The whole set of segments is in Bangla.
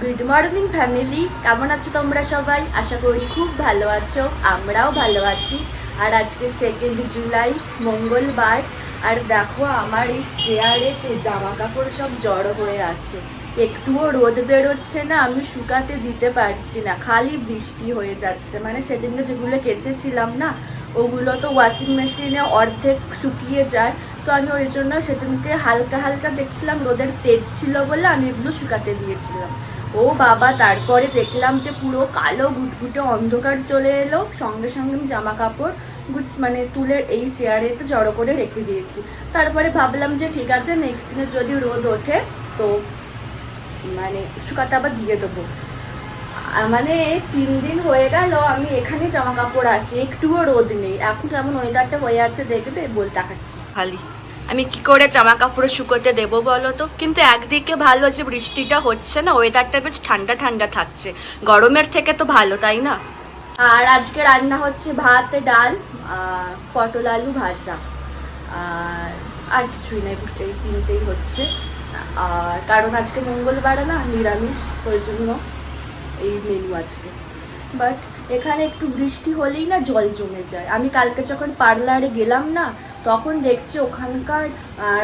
গুড মর্নিং ফ্যামিলি, কেমন আছো তোমরা সবাই? আশা করি খুব ভালো আছো, আমরাও ভালো আছি। আর আজকে 2 জুলাই মঙ্গলবার। আর দেখো আমার এই চেয়ারে জামা কাপড় সব জড়ো হয়ে আছে, একটুও রোদ বেরোচ্ছে না, আমি শুকাতে দিতে পারছি না, খালি বৃষ্টি হয়ে যাচ্ছে। মানে সেদিনকে যেগুলো কেচেছিলাম না, ওগুলো তো ওয়াশিং মেশিনে অর্ধেক শুকিয়ে যায়। তো আমি ওই জন্য সেদিনকে হালকা হালকা দেখছিলাম রোদের তেজ ছিল বলে আমি এগুলো শুকাতে দিয়েছিলাম। ও বাবা, তারপরে দেখলাম যে পুরো কালো ঘুটঘুটে অন্ধকার চলে এলো, সঙ্গে সঙ্গে আমি জামা কাপড় মানে তুলে এই চেয়ারে একটু জড়ো করে রেখে দিয়েছি। তারপরে ভাবলাম যে ঠিক আছে, নেক্সট দিনে যদি রোদ ওঠে তো মানে শুকাতে আবার দিয়ে দেবো। মানে 3 দিন হয়ে গেল আমি এখানে জামা কাপড় আছে, একটুও রোদ নেই। এখন কেমন ওয়েদারটা হয়ে আছে দেখবে, বল দেখাচ্ছি খালি। আমি কি করে জামা কাপড় শুকোতে দেবো বলো তো? কিন্তু একদিকে ভালো যে বৃষ্টিটা হচ্ছে না, ওয়েদারটা বেশ ঠান্ডা ঠান্ডা থাকছে, গরমের থেকে তো ভালো, তাই না? আর আজকে রান্না হচ্ছে ভাত, ডাল, পটল আলু ভাজা, আর কিছুই নাই, এই তিনটেই হচ্ছে। আর কারণ আজকে মঙ্গলবার না, নিরামিষ, ওই জন্য এই মেনু আজকে। বাট এখানে একটু বৃষ্টি হলেই না জল জমে যায়। আমি কালকে যখন পার্লারে গেলাম না, তখন দেখছি ওখানকার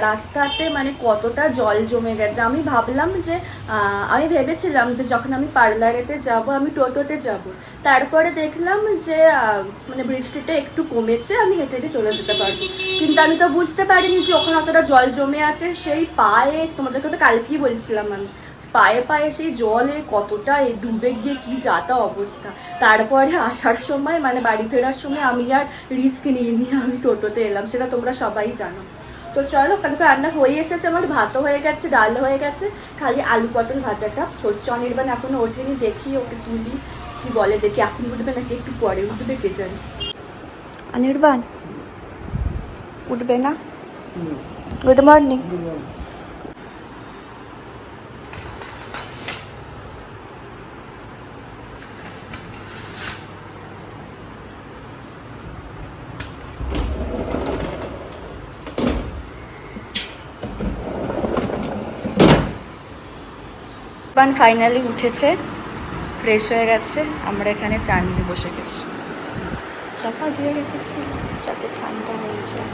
রাস্তাতে মানে কতটা জল জমে গেছে। আমি ভাবলাম যে আমি ভেবেছিলাম যে যখন আমি পার্লারেতে যাব আমি টোটোতে যাব, তারপরে দেখলাম যে মানে বৃষ্টিটা একটু কমেছে, আমি হেঁটে হেঁটে চলে যেতে পারবো। কিন্তু আমি তো বুঝতে পারিনি যে ওখানে অতটা জল জমে আছে। সেই পায়ে, তোমাদেরকে তো কালকেই বলছিলাম, আমি পায়ে পায়ে সেই জলে কতটা ডুবে গিয়ে কি যাতা অবস্থা। তারপরে আসার সময় মানে বাড়ি ফেরার সময় আমি আর রিস্ক নিয়ে আমি টোটোতে এলাম, সেটা তোমরা সবাই জানো। তো চলো, কালকে রান্না হয়ে এসেছে, আমার ভাতও হয়ে গেছে, ডাল হয়ে গেছে, খালি আলু পটল ভাজাটা হচ্ছে। অনির্বাণ এখনো ওঠেনি, দেখি ওকে তুলি, কি বলে দেখি, এখন উঠবে নাকি একটু পরে উঠবে কে জানি। অনির্বাণ উঠবে না? Good morning. ফাইনালি উঠেছে, ফ্রেশ হয়ে গেছে, আমরা এখানে চা নিয়ে বসে গেছি। চাপা দিয়ে রেখেছি যাতে ঠান্ডা হয়ে যায়,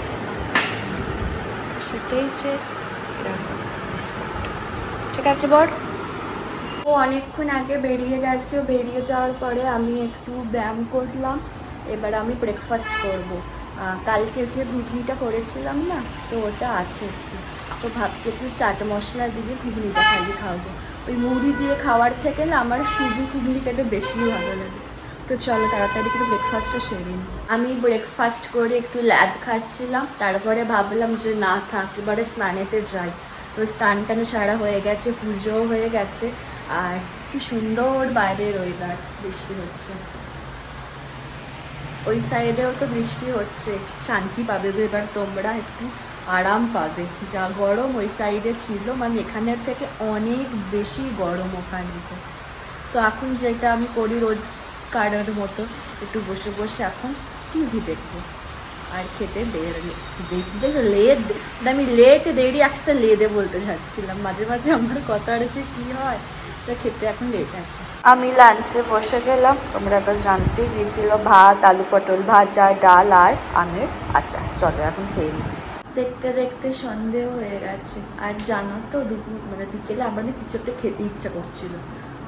সেটাই যে ঠিক আছে বর। ও অনেকক্ষণ আগে বেরিয়ে গেছে, বেরিয়ে যাওয়ার পরে আমি একটু ব্যায়াম করলাম। এবার আমি ব্রেকফাস্ট করব। কালকে যে ঘুগনিটা করেছিলাম না, তো ওটা আছে একটু, তো ভাবছি একটু চাট মশলা দিয়ে ঘুগনিটা খালি খাওয়াবো। ওই মুড়ি দিয়ে খাওয়ার থেকে না আমার শুধু ঘুগনি খেতে বেশি ভালো লাগে। তো চলো তাড়াতাড়ি একটু ব্রেকফাস্টটা সেরে নিই। আমি ব্রেকফাস্ট করে একটু ল্যাদ খাচ্ছিলাম, তারপরে ভাবলাম যে না থাক, এবারে স্নানেতে যাই। তো স্নান টান সারা হয়ে গেছে, পুজোও হয়ে গেছে, আর কি সুন্দর বাইরের ওয়েদার, বৃষ্টি হচ্ছে। ওই সাইডেও তো বৃষ্টি হচ্ছে, শান্তি পাবে এবার তোমরা, একটু আরাম পাবে। যা গরম ওই সাইডে ছিল, মানে এখানের থেকে অনেক বেশি গরম ওখানে। তো এখন যেটা আমি করি রোজ কারার মতো, একটু বসে বসে এখন টিভি দেখবো আর খেতে আমি লেট দেরি একসাথে লেদে বলতে যাচ্ছিলাম, মাঝে মাঝে আমার কথা আছে কি হয়। তো খেতে এখন লেট আছে। আমি লাঞ্চে বসে গেলাম, তোমরা তো জানতেই গিয়েছিল, ভাত, আলু পটল ভাজা, ডাল আর আমের আচার। চলো এখন খেয়ে নিই। দেখতে দেখতে সন্দেহ হয়ে গেছে। আর জানো তো দুপুর মানে বিকেলে আমার না কিছু একটা খেতে ইচ্ছা করছিল,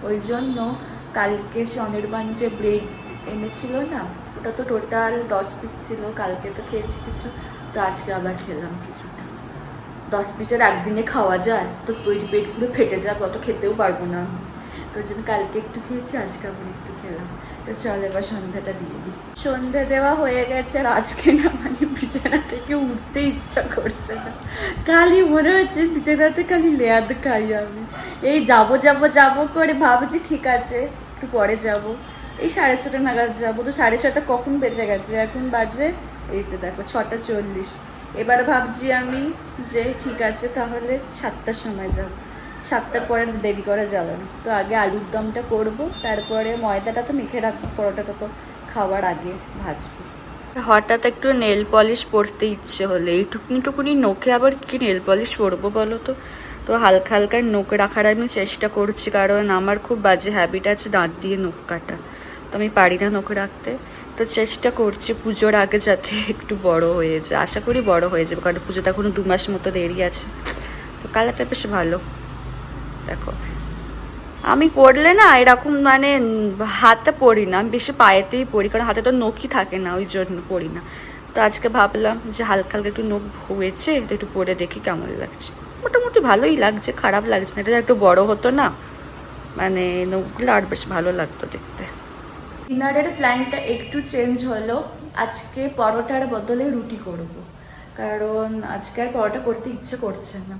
ওই জন্য কালকে অনির্বাণ যে ব্রেড এনেছিল না, ওটা তো টোটাল 10 পিস ছিল, কালকে তো খেয়েছি কিছু, তো আজকে আবার খেলাম কিছুটা। 10 পিসের একদিনে খাওয়া যায়? তো পেট পুরো ফেটে যাবে, অত খেতেও পারবো না। তো ওই জন্য কালকে একটু খেয়েছি, আজকে আবার একটু খেলাম। তো চল এবার সন্ধ্যাটা দিয়ে দিই। সন্ধ্যা দেওয়া হয়ে গেছে, আর আজকে না মানে বিছানা থেকে উঠতে ইচ্ছা করছে না, খালি মনে হচ্ছে বিছানাতে খালি লেয়াদ খাই আমি। এই যাবো যাবো যাবো করে ভাবছি ঠিক আছে একটু পরে যাব, এই 6:30 নাগাদ যাবো। তো 6:30 কখন বেজে গেছে, এখন বাজে এই যে দেখো 6:40। এবার ভাবছি আমি যে ঠিক আছে তাহলে 7টার সময় যাব, 7টার পরে দেরি করা যাবে না। তো আগে আলুর দমটা করবো, তারপরে ময়দাটা তো মেখে রাখবো, পরোটাটা তো খাওয়ার আগে ভাজবো। হঠাৎ একটু নেল পলিশ পরতে ইচ্ছে হলে, এইটুকুনি নখে আবার কি নেল পলিশ পরবো বলো তো? তো হালকা হালকা নখ রাখার আমি চেষ্টা করছি, কারণ আমার খুব বাজে হ্যাবিট আছে দাঁত দিয়ে নখ কাটা, তো আমি পারি না নখ রাখতে। তো চেষ্টা করছি পুজোর আগে যাতে একটু বড় হয়ে যায়, আশা করি বড় হয়ে যাবে, কারণ পুজোতে এখনো 2 মাস মতো দেরি আছে। তো কালারটা বেশ ভালো, দেখো আমি পরলে না এরকম মানে হাতে পরি না, আমি বেশি পায়েতেই পরি, কারণ হাতে তো নখই থাকে না, ওই জন্য পরি না। তো আজকে ভাবলাম যে হালকা হালকা একটু নখ হয়েছে, তো একটু পরে দেখি কেমন লাগছে। মোটামুটি ভালোই লাগছে, খারাপ লাগছে না। এটা একটু বড় হতো না, মানে নখগুলো আর বেশ ভালো লাগতো দেখতে। ডিনারের প্ল্যানটা একটু চেঞ্জ হলো, আজকে পরোটার বদলে রুটি করব, কারণ আজকে আর পরোটা করতে ইচ্ছে করছে না।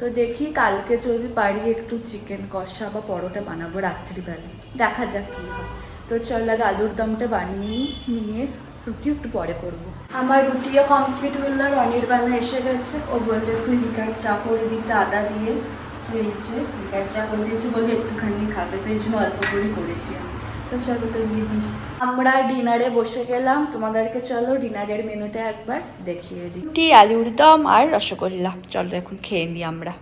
তো দেখি কালকে যদি পারি একটু চিকেন কষা বা পরোটা বানাবো রাত্রিবেলা, দেখা যাক কী হয়। তো চল আগে আলুর দমটা বানিয়ে নিয়ে রুটি একটু পরে করব। আমার রুটিও কমপ্লিট হলো, অনির্বাণা এসে গেছে, ও বললে একটু লিকার চা করে দিতে আদা দিয়ে। তো এই যে লিকার চা করে দিয়েছি বলে একটুখানি খাবে, তো এই জন্য অল্প করে করেছি আমি। তো চলো তো দিদি, আমরা ডিনারে বসে গেলাম, তোমাদেরকে চলো ডিনারের মেনুটা একবার দেখিয়ে দিই। রুটি, আলুর দম আর রসগোল্লা, চলো এখন খেয়ে নিই আমরা।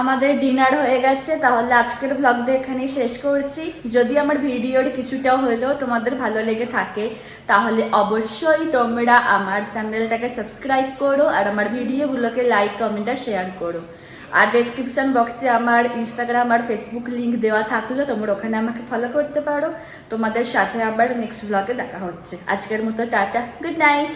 আমাদের ডিনার হয়ে গেছে, তাহলে আজকের ব্লগটা এখানেই শেষ করছি। যদি আমার ভিডিওর কিছুটা হলেও তোমাদের ভালো লেগে থাকে, তাহলে অবশ্যই তোমরা আমার চ্যানেলটাকে সাবস্ক্রাইব করো আর আমার ভিডিওগুলোকে লাইক কমেন্ট আর শেয়ার করো। আর ডেসক্রিপশন বক্সে আমার ইনস্টাগ্রাম আর ফেসবুক লিঙ্ক দেওয়া থাকলো, তোমরা ওখানে আমাকে ফলো করতে পারো। তোমাদের সাথে আবার নেক্সট ব্লগে দেখা হচ্ছে। আজকের মতো টাটা, গুড নাইট।